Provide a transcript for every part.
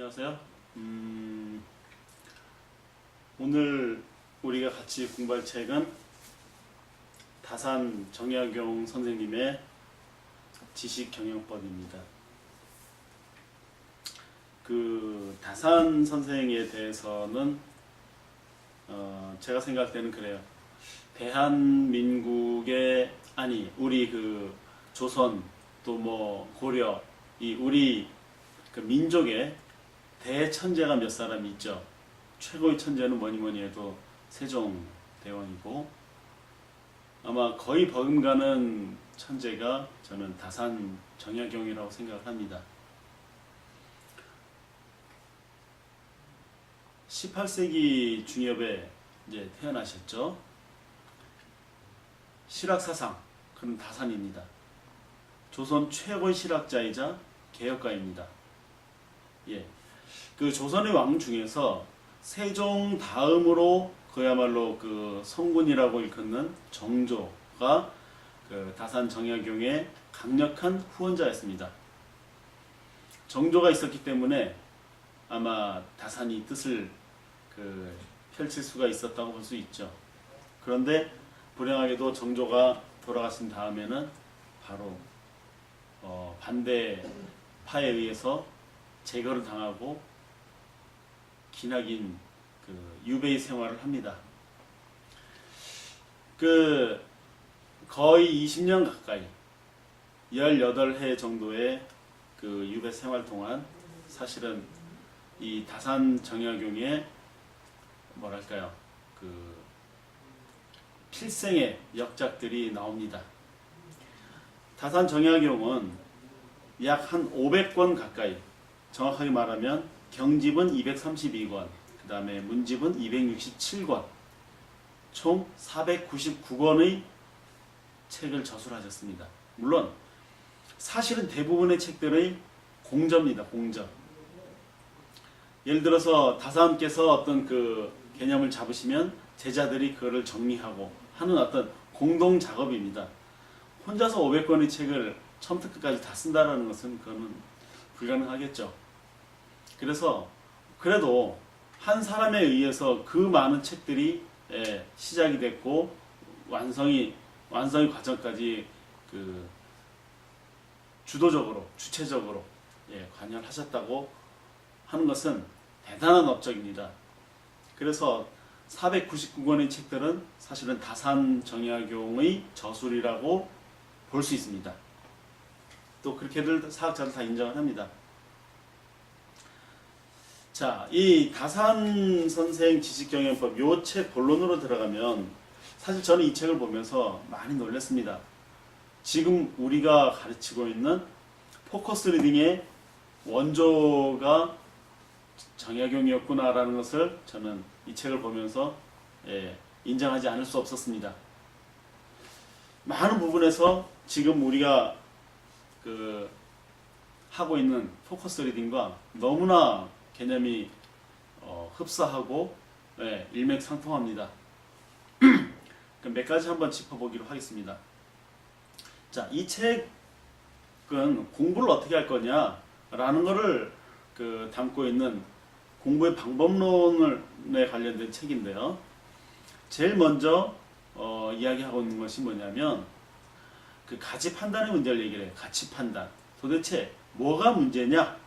안녕하세요. 오늘 우리가 같이 공부할 책은 다산 정약용 선생님의 지식경영법입니다. 그 다산 선생에 대해서는 제가 생각할 때는 그래요. 대한민국의 우리 그 조선 또 뭐 고려 이 우리 그 민족의 대천재가 몇 사람 있죠. 최고의 천재는 뭐니 해도 세종대왕이고 아마 거의 버금가는 천재가 저는 다산 정약용이라고 생각을 합니다. 18세기 중엽에 이제 태어나셨죠. 실학사상 그는 다산입니다. 조선 최고의 실학자이자 개혁가입니다. 예. 그 조선의 왕 중에서 세종 다음으로 그야말로 그 성군이라고 일컫는 정조가 그 다산 정약용의 강력한 후원자였습니다. 정조가 있었기 때문에 아마 다산이 뜻을 그 펼칠 수가 있었다고 볼 수 있죠. 그런데 불행하게도 정조가 돌아가신 다음에는 바로 반대파에 의해서 제거를 당하고 기나긴 그 유배의 생활을 합니다. 그 거의 20년 가까이 18해 정도의 그 유배 생활 동안 사실은 이 다산 정약용의 뭐랄까요 그 필생의 역작들이 나옵니다. 다산 정약용은 약 한 500권 가까이, 정확하게 말하면 경집은 232권, 그 다음에 문집은 267권, 총 499권의 책을 저술하셨습니다. 물론 사실은 대부분의 책들의 공저입니다. 공저. 예를 들어서 다산께서 어떤 그 개념을 잡으시면 제자들이 그거를 정리하고 하는 어떤 공동 작업입니다. 혼자서 500권의 책을 처음부터 끝까지 다 쓴다라는 것은 그거는 불가능하겠죠. 그래서 그래도 한 사람에 의해서 그 많은 책들이 시작이 됐고 완성의 과정까지 그 주도적으로 주체적으로 관여를 하셨다고 하는 것은 대단한 업적입니다. 그래서 499권의 책들은 사실은 다산 정약용의 저술이라고 볼 수 있습니다. 또 그렇게들 사학자들 다 인정을 합니다. 자, 이 다산 선생 지식경영법 요 책 본론으로 들어가면 사실 저는 이 책을 보면서 많이 놀랐습니다. 지금 우리가 가르치고 있는 포커스 리딩의 원조가 정약용이었구나라는 것을 저는 이 책을 보면서 인정하지 않을 수 없었습니다. 많은 부분에서 지금 우리가 그 하고 있는 포커스 리딩과 너무나 개념이 흡사하고 일맥상통합니다. 그럼 몇 가지 한번 짚어보기로 하겠습니다. 자, 이 책은 공부를 어떻게 할 거냐라는 것을 그 담고 있는 공부의 방법론에 관련된 책인데요. 제일 먼저 이야기하고 있는 것이 뭐냐면 그 가치 판단의 문제를 얘기를 해요. 가치 판단. 도대체 뭐가 문제냐?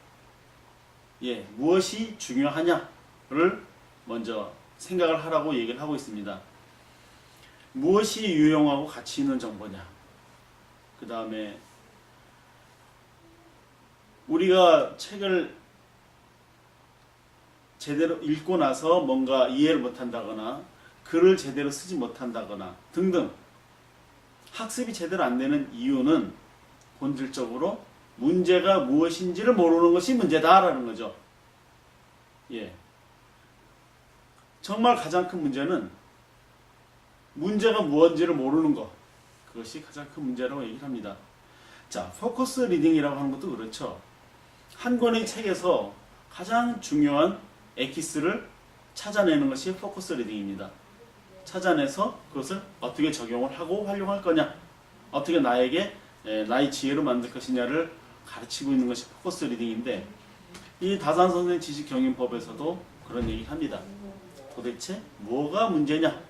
무엇이 중요하냐를 먼저 생각을 하라고 얘기를 하고 있습니다. 무엇이 유용하고 가치 있는 정보냐? 그 다음에 우리가 책을 제대로 읽고 나서 뭔가 이해를 못한다거나 글을 제대로 쓰지 못한다거나 등등 학습이 제대로 안 되는 이유는 본질적으로 문제가 무엇인지를 모르는 것이 문제다라는 거죠. 정말 가장 큰 문제는 문제가 무엇인지를 모르는 것. 그것이 가장 큰 문제라고 얘기를 합니다. 자, 포커스 리딩이라고 하는 것도 그렇죠. 한 권의 책에서 가장 중요한 에키스를 찾아내는 것이 포커스 리딩입니다. 찾아내서 그것을 어떻게 적용을 하고 활용할 거냐, 어떻게 나에게 나의 지혜로 만들 것이냐를 가르치고 있는 것이 포커스 리딩인데 이 다산선생 지식경영법에서도 그런 얘기를 합니다. 도대체 뭐가 문제냐?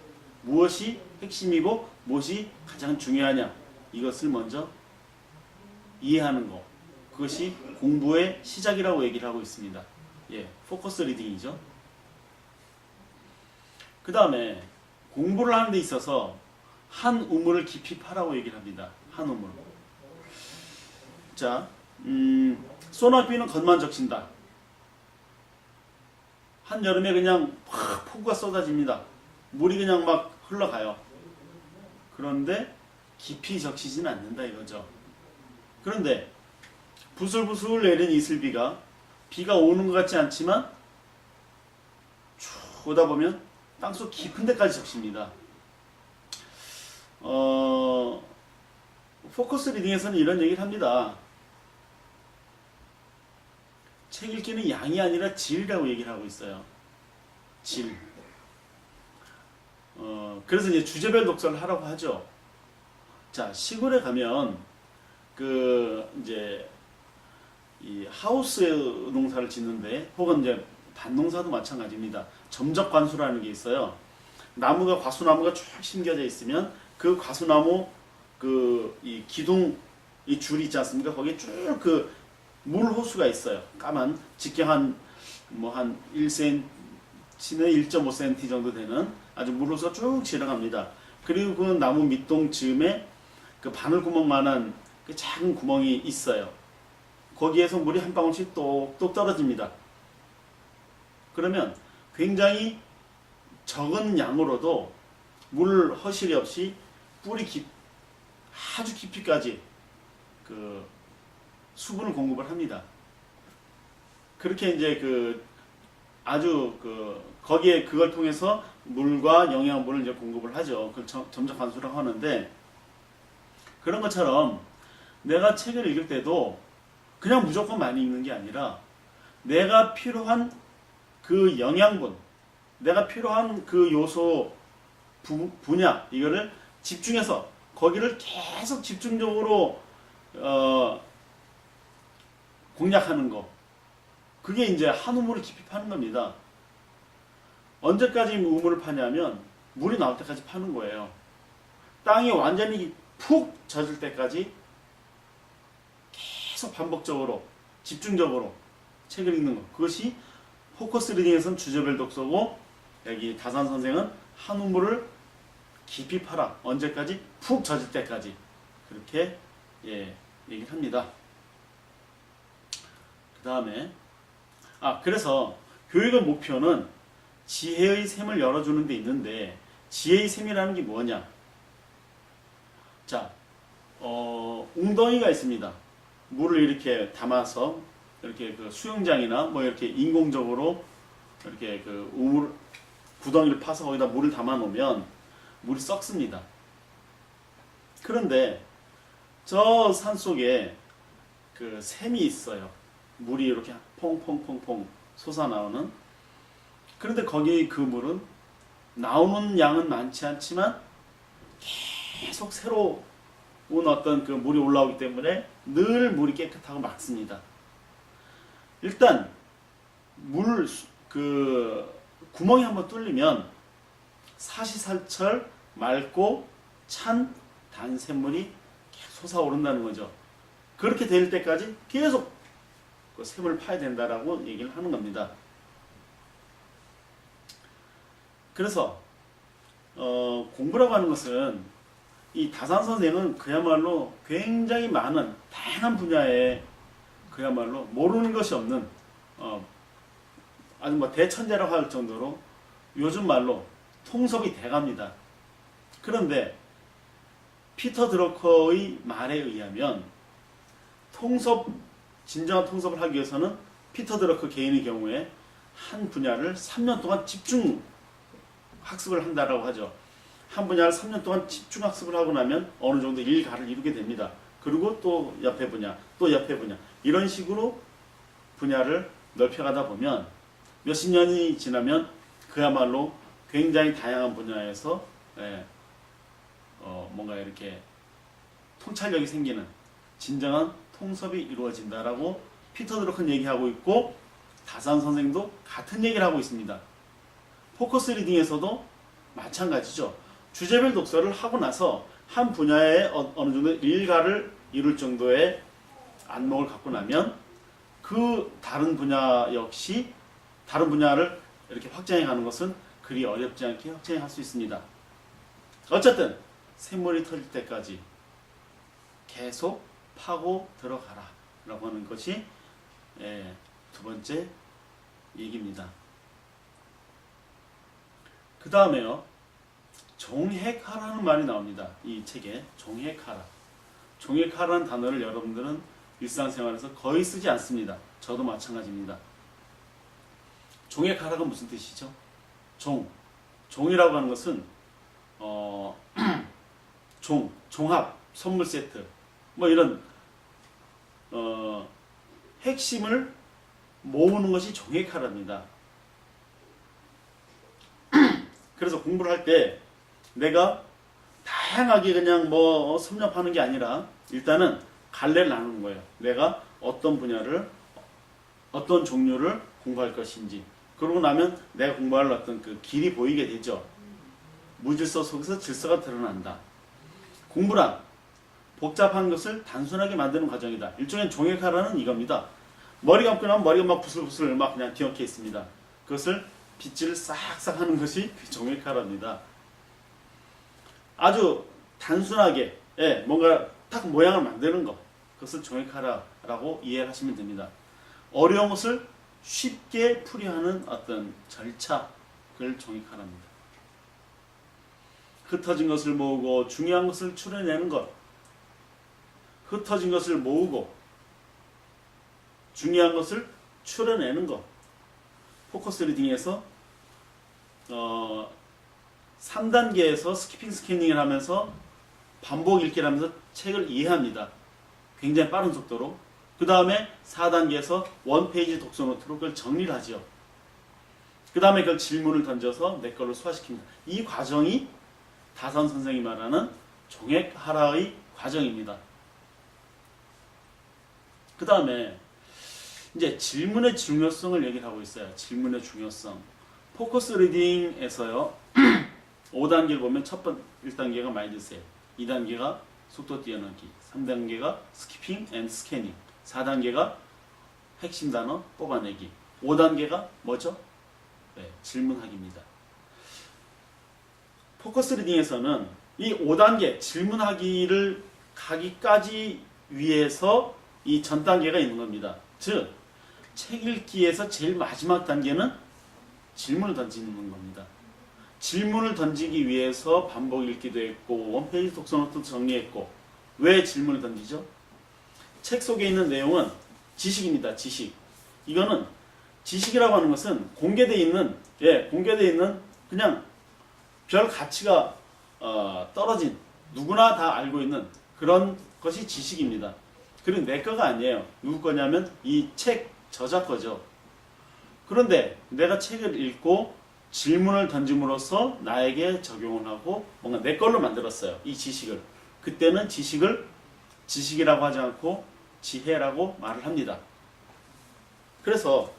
무엇이 핵심이고 무엇이 가장 중요하냐? 이것을 먼저 이해하는 것. 그것이 공부의 시작이라고 얘기를 하고 있습니다. 예, 포커스 리딩이죠. 그 다음에 공부를 하는 데 있어서 한 우물을 깊이 파라고 얘기를 합니다. 한 우물. 자, 소나비는 겉만 적신다. 한여름에 그냥 확 폭우가 쏟아집니다. 물이 그냥 막 흘러가요. 그런데 깊이 적시지는 않는다 이거죠. 그런데 부슬부슬 내린 이슬비가 비가 오는 것 같지 않지만 쭉 오다 보면 땅속 깊은 데까지 적십니다. 포커스 리딩에서는 이런 얘기를 합니다. 책 읽기는 양이 아니라 질이라고 얘기를 하고 있어요. 질. 그래서 이제 주제별 독서를 하라고 하죠. 자, 시골에 가면 이제 이 하우스 농사를 짓는데 혹은 이제 밭농사도 마찬가지입니다. 점적 관수라는 게 있어요. 나무가 과수나무가 쭉 심겨져 있으면 그 과수나무 이 기둥 이 줄이 있지 않습니까? 거기에 쭉 물 호수가 있어요. 까만 직경 한 1cm나 1.5cm 정도 되는 아주 물 호수가 쭉 지나갑니다. 그리고 그 나무 밑동 즈음에 그 바늘구멍만한 그 작은 구멍이 있어요. 거기에서 물이 한 방울씩 똑똑 떨어집니다. 그러면 굉장히 적은 양으로도 물 허실이 없이 아주 깊이까지 수분을 공급을 합니다. 그렇게 이제 거기에 그걸 통해서 물과 영양분을 이제 공급을 하죠. 그걸 점적 관수라고 하는데, 그런 것처럼 내가 책을 읽을 때도 그냥 무조건 많이 읽는 게 아니라 내가 필요한 그 영양분, 내가 필요한 그 요소 분야, 이거를 집중해서 거기를 계속 집중적으로 공략하는 거. 그게 이제 한 우물을 깊이 파는 겁니다. 언제까지 우물을 파냐면 물이 나올 때까지 파는 거예요. 땅이 완전히 푹 젖을 때까지 계속 반복적으로 집중적으로 책을 읽는 것. 그것이 포커스 리딩에서는 주제별 독서고, 여기 다산 선생은 한 우물을 깊이 파라. 언제까지? 푹 젖을 때까지. 그렇게 얘기를 합니다. 그 다음에 그래서 교육의 목표는 지혜의 샘을 열어주는 데 있는데, 지혜의 샘이라는 게 뭐냐? 자, 웅덩이가 있습니다. 물을 이렇게 담아서 이렇게 수영장이나 뭐 이렇게 인공적으로 이렇게 우물 구덩이를 파서 거기다 물을 담아 놓으면 물이 썩습니다. 그런데 저 산 속에 샘이 있어요. 물이 이렇게 퐁퐁퐁퐁 솟아나오는. 그런데 거기 그 물은 나오는 양은 많지 않지만 계속 새로운 어떤 물이 올라오기 때문에 늘 물이 깨끗하고 맑습니다. 일단 구멍이 한번 뚫리면 사시사철 맑고 찬 단샘물이 계속 솟아오른다는 거죠. 그렇게 될 때까지 계속 그 샘을 파야 된다라고 얘기를 하는 겁니다. 그래서 공부라고 하는 것은, 이 다산 선생은 그야말로 굉장히 많은 다양한 분야에 그야말로 모르는 것이 없는 아주 대천재라고 할 정도로 요즘 말로 통섭이 대가입니다. 그런데 피터 드러커의 말에 의하면 진정한 통섭을 하기 위해서는 피터 드러커 개인의 경우에 한 분야를 3년 동안 집중 학습을 한다라고 하죠. 한 분야를 3년 동안 집중 학습을 하고 나면 어느 정도 일가를 이루게 됩니다. 그리고 또 옆에 분야, 또 옆에 분야, 이런 식으로 분야를 넓혀가다 보면 몇십 년이 지나면 그야말로 굉장히 다양한 분야에서 뭔가 이렇게 통찰력이 생기는 진정한 통섭이 이루어진다라고 피터 드러커는 얘기하고 있고, 다산 선생도 같은 얘기를 하고 있습니다. 포커스 리딩에서도 마찬가지죠. 주제별 독서를 하고 나서 한 분야에 어느 정도 일가를 이룰 정도의 안목을 갖고 나면 그 다른 분야 역시 다른 분야를 이렇게 확장해 가는 것은 그리 어렵지 않게 확장해 갈 수 있습니다. 어쨌든 샘물이 터질 때까지 계속 파고 들어가라 라고 하는 것이 두 번째 얘기입니다. 그 다음에요, 종획하라는 말이 나옵니다. 이 책에 종획하라. 종획하라는 단어를 여러분들은 일상생활에서 거의 쓰지 않습니다. 저도 마찬가지입니다. 종획하라가 무슨 뜻이죠? 종이라고 하는 것은 종합 선물 세트 뭐 이런 핵심을 모으는 것이 종획하랍니다. 그래서 공부를 할 때 내가 다양하게 그냥 뭐 섭렵하는 게 아니라 일단은 갈래를 나누는 거예요. 내가 어떤 분야를 어떤 종류를 공부할 것인지, 그러고 나면 내가 공부할 어떤 그 길이 보이게 되죠. 무질서 속에서 질서가 드러난다. 공부란 복잡한 것을 단순하게 만드는 과정이다. 일종의 종획하라는 이겁니다. 머리 감고 나면 머리가 막 부슬부슬 막 그냥 뒤엉켜 있습니다. 그것을 빗질을 싹싹 하는 것이 종획하라입니다. 아주 단순하게 뭔가 딱 모양을 만드는 것, 그것을 종획하라라고 이해하시면 됩니다. 어려운 것을 쉽게 풀이하는 어떤 절차를 종획하라입니다. 흩어진 것을 모으고 중요한 것을 추려내는 것, 흩어진 것을 모으고 중요한 것을 추려내는 것. 포커스 리딩에서 3단계에서 스키핑 스캐닝을 하면서 반복 읽기를 하면서 책을 이해합니다. 굉장히 빠른 속도로. 그 다음에 4단계에서 원페이지 독서 노트로 그걸 정리를 하죠. 그 다음에 그걸 질문을 던져서 내 걸로 소화시킵니다. 이 과정이 다산 선생이 말하는 종획하라의 과정입니다. 그 다음에 이제 질문의 중요성을 얘기를 하고 있어요. 질문의 중요성. 포커스 리딩에서요. 5단계를 보면 1단계가 마인드셋, 2단계가 속도 뛰어넘기, 3단계가 스키핑 앤 스캐닝, 4단계가 핵심 단어 뽑아내기, 5단계가 뭐죠? 질문하기입니다. 포커스 리딩에서는 이 5단계 질문하기를 가기까지 위해서 이 전 단계가 있는 겁니다. 즉, 책 읽기에서 제일 마지막 단계는 질문을 던지는 겁니다. 질문을 던지기 위해서 반복 읽기도 했고 원페이지 독서노트도 정리했고. 왜 질문을 던지죠? 책 속에 있는 내용은 지식입니다. 지식. 이거는 지식이라고 하는 것은 공개되어 있는 그냥 별 가치가 떨어진, 누구나 다 알고 있는 그런 것이 지식입니다. 그리고 내 거가 아니에요. 누구 거냐면 이 책 저자 거죠. 그런데 내가 책을 읽고 질문을 던짐으로써 나에게 적용을 하고 뭔가 내 걸로 만들었어요. 이 지식을. 그때는 지식을 지식이라고 하지 않고 지혜라고 말을 합니다. 그래서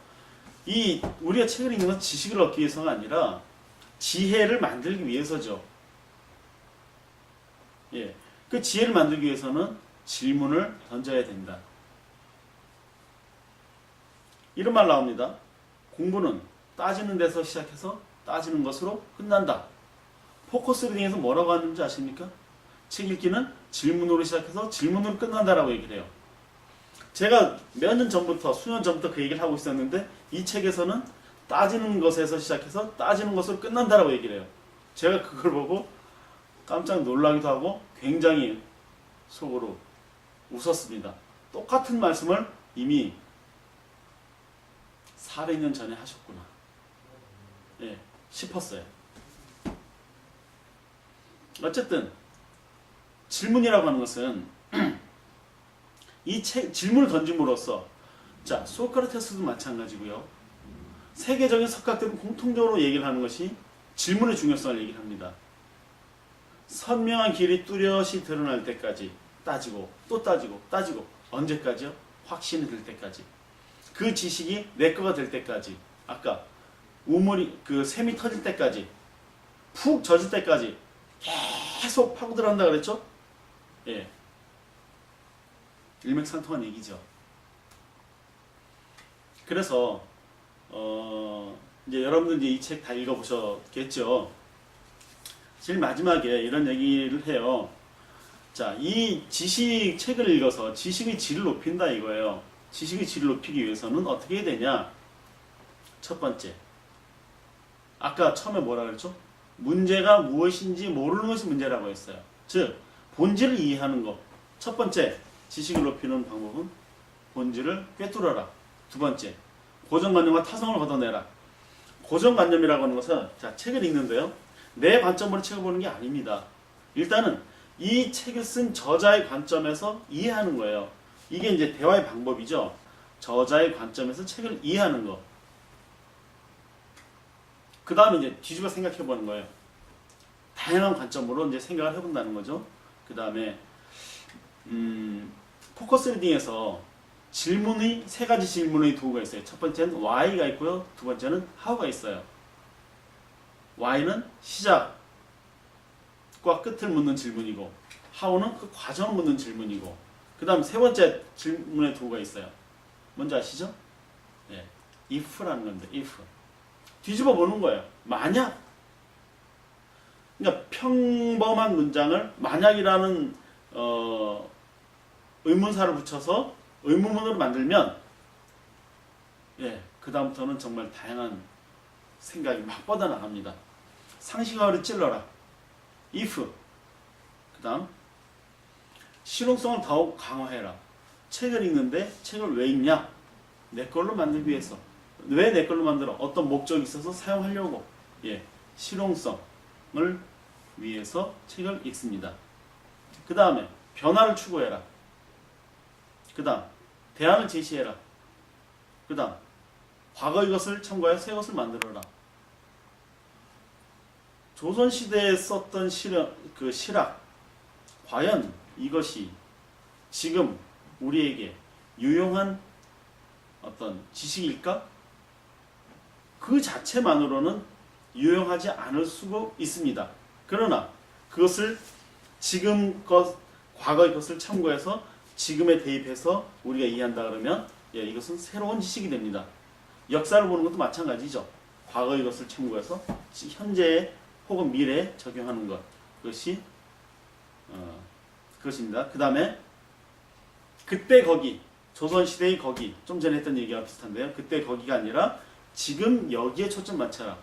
우리가 책을 읽는 건 지식을 얻기 위해서가 아니라 지혜를 만들기 위해서죠. 그 지혜를 만들기 위해서는 질문을 던져야 된다. 이런 말 나옵니다. 공부는 따지는 데서 시작해서 따지는 것으로 끝난다. 포커스 리딩에서 뭐라고 하는지 아십니까? 책 읽기는 질문으로 시작해서 질문으로 끝난다라고 얘기를 해요. 제가 몇 년 전부터, 수년 전부터 그 얘기를 하고 있었는데 이 책에서는 따지는 것에서 시작해서 따지는 것으로 끝난다라고 얘기를 해요. 제가 그걸 보고 깜짝 놀라기도 하고 굉장히 속으로 웃었습니다. 똑같은 말씀을 이미 400년 전에 하셨구나. 싶었어요. 어쨌든 질문이라고 하는 것은 이 책 질문을 던짐으로써, 자, 소크라테스도 마찬가지고요. 세계적인 석학들은 공통적으로 얘기를 하는 것이 질문의 중요성을 얘기를 합니다. 선명한 길이 뚜렷이 드러날 때까지 따지고 또 따지고 언제까지요? 확신이 들 때까지. 그 지식이 내 거가 될 때까지, 아까 우물이 그 샘이 터질 때까지, 푹 젖을 때까지 계속 파고들어간다 그랬죠? 예, 일맥상통한 얘기죠. 그래서 이제 여러분들 이제 이 책 다 읽어보셨겠죠? 제일 마지막에 이런 얘기를 해요. 자, 이 지식 책을 읽어서 지식의 질을 높인다 이거예요. 지식의 질을 높이기 위해서는 어떻게 해야 되냐? 첫 번째, 아까 처음에 뭐라 그랬죠? 문제가 무엇인지 모르는 것이 문제라고 했어요. 즉, 본질을 이해하는 것. 첫 번째, 지식을 높이는 방법은 본질을 꿰뚫어라. 두 번째, 고정관념과 타성을 걷어내라. 고정관념이라고 하는 것은, 자, 책을 읽는데요, 내 관점으로 책을 보는 게 아닙니다. 일단은 이 책을 쓴 저자의 관점에서 이해하는 거예요. 이게 이제 대화의 방법이죠. 저자의 관점에서 책을 이해하는 거. 그 다음에 이제 뒤집어 생각해 보는 거예요. 다양한 관점으로 이제 생각을 해본다는 거죠. 그 다음에 포커스 리딩에서 질문의 세 가지 질문의 도구가 있어요. 첫 번째는 why가 있고요. 두 번째는 how가 있어요. why는 시작과 끝을 묻는 질문이고, how는 그 과정을 묻는 질문이고, 그 다음 세 번째 질문의 도구가 있어요. 뭔지 아시죠? 예, if라는 건데, if. 뒤집어 보는 거예요. 만약. 그러니까 평범한 문장을 만약이라는 의문사를 붙여서 의문문으로 만들면, 예, 그 다음부터는 정말 다양한 생각이 막 뻗어나갑니다. 상식화를 찔러라. if. 그 다음 실용성을 더욱 강화해라. 책을 읽는데 책을 왜 읽냐? 내 걸로 만들기 위해서. 왜 내 걸로 만들어? 어떤 목적이 있어서 사용하려고. 예, 실용성을 위해서 책을 읽습니다. 그 다음에 변화를 추구해라. 그 다음 대안을 제시해라. 그 다음 과거의 것을 첨가해 새 것을 만들어라. 조선시대에 썼던 실학, 과연 이것이 지금 우리에게 유용한 어떤 지식일까? 그 자체만으로는 유용하지 않을 수가 있습니다. 그러나 그것을 과거의 것을 참고해서 지금에 대입해서 우리가 이해한다 그러면, 예, 이것은 새로운 지식이 됩니다. 역사를 보는 것도 마찬가지죠. 과거의 것을 참고해서 현재 혹은 미래에 적용하는 것. 그것입니다. 그 다음에 그때 거기, 조선시대의 거기, 좀 전에 했던 얘기와 비슷한데요. 그때 거기가 아니라 지금 여기에 초점 맞춰라.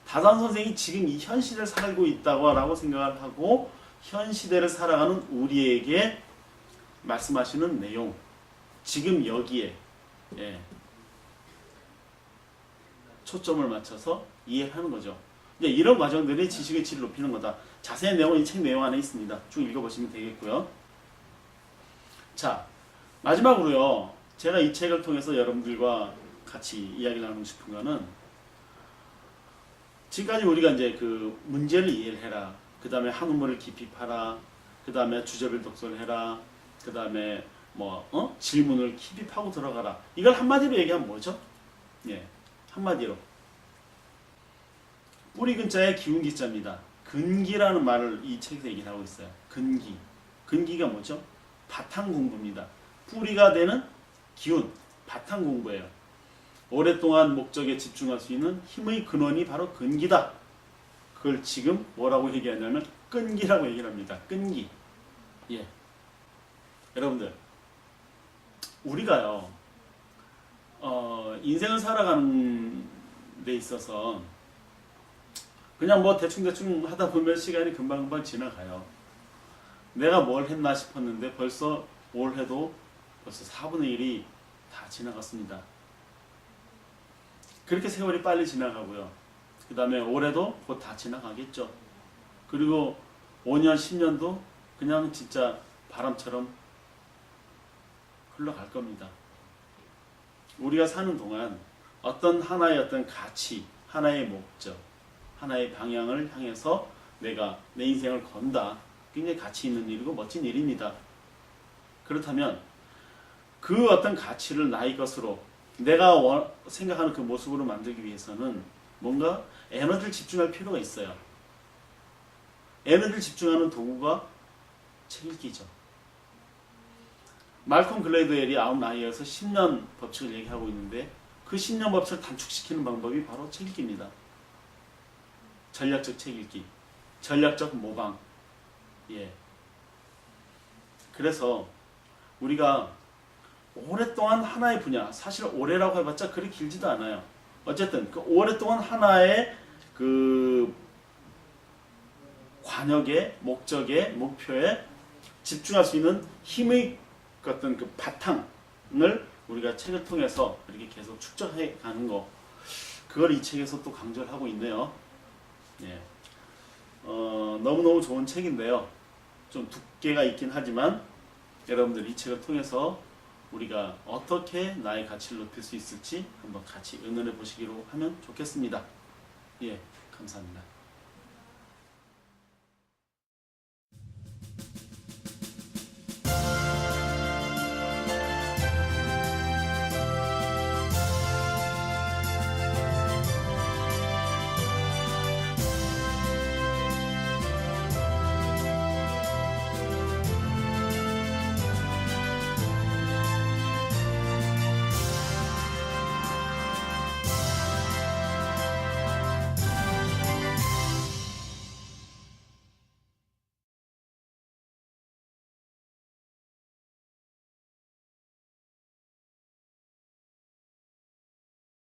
다산 선생이 지금 이 현 시대를 살고 있다고 생각을 하고 현 시대를 살아가는 우리에게 말씀하시는 내용, 지금 여기에, 예, 초점을 맞춰서 이해하는 거죠. 이제 이런 과정들이 지식의 질을 높이는 거다. 자세한 내용은 이 책 내용 안에 있습니다. 쭉 읽어보시면 되겠고요. 자, 마지막으로요, 제가 이 책을 통해서 여러분들과 같이 이야기를 나누고 싶은 거는, 지금까지 우리가 이제 그 문제를 이해를 해라. 그 다음에 한문을 깊이 파라. 그 다음에 주제별 독서를 해라. 그 다음에 질문을 깊이 파고 들어가라. 이걸 한마디로 얘기하면 뭐죠? 예, 한마디로. 뿌리 근자에 기운 기자입니다. 근기라는 말을 이 책에서 얘기를 하고 있어요. 근기. 근기가 뭐죠? 바탕 공부입니다. 뿌리가 되는 기운, 바탕 공부예요. 오랫동안 목적에 집중할 수 있는 힘의 근원이 바로 근기다. 그걸 지금 뭐라고 얘기하냐면 끈기라고 얘기를 합니다. 끈기. 예. 여러분들, 우리가요, 인생을 살아가는 데 있어서 그냥 대충 하다 보면 시간이 금방금방 지나가요. 내가 뭘 했나 싶었는데 벌써 올해도 벌써 4분의 1이 다 지나갔습니다. 그렇게 세월이 빨리 지나가고요. 그 다음에 올해도 곧 다 지나가겠죠. 그리고 5년, 10년도 그냥 진짜 바람처럼 흘러갈 겁니다. 우리가 사는 동안 어떤 하나의 어떤 가치, 하나의 목적, 하나의 방향을 향해서 내가 내 인생을 건다. 굉장히 가치 있는 일이고 멋진 일입니다. 그렇다면 그 어떤 가치를 나의 것으로 내가 생각하는 그 모습으로 만들기 위해서는 뭔가 에너지를 집중할 필요가 있어요. 에너지를 집중하는 도구가 책 읽기죠. 말콤 글래드웰이 아웃라이어에서 10년 법칙을 얘기하고 있는데 그 10년 법칙을 단축시키는 방법이 바로 책 읽기입니다. 전략적 책 읽기, 전략적 모방. 예. 그래서 우리가 오랫동안 하나의 분야, 사실 오래라고 해봤자 그리 길지도 않아요. 어쨌든 그 오랫동안 하나의 그 관역에, 목적에, 목표에 집중할 수 있는 힘의 어떤 그 바탕을 우리가 책을 통해서 이렇게 계속 축적해 가는 거, 그걸 이 책에서 또 강조를 하고 있네요. 예. 너무너무 좋은 책인데요. 좀 두께가 있긴 하지만 여러분들 이 책을 통해서 우리가 어떻게 나의 가치를 높일 수 있을지 한번 같이 의논해 보시기로 하면 좋겠습니다. 예, 감사합니다.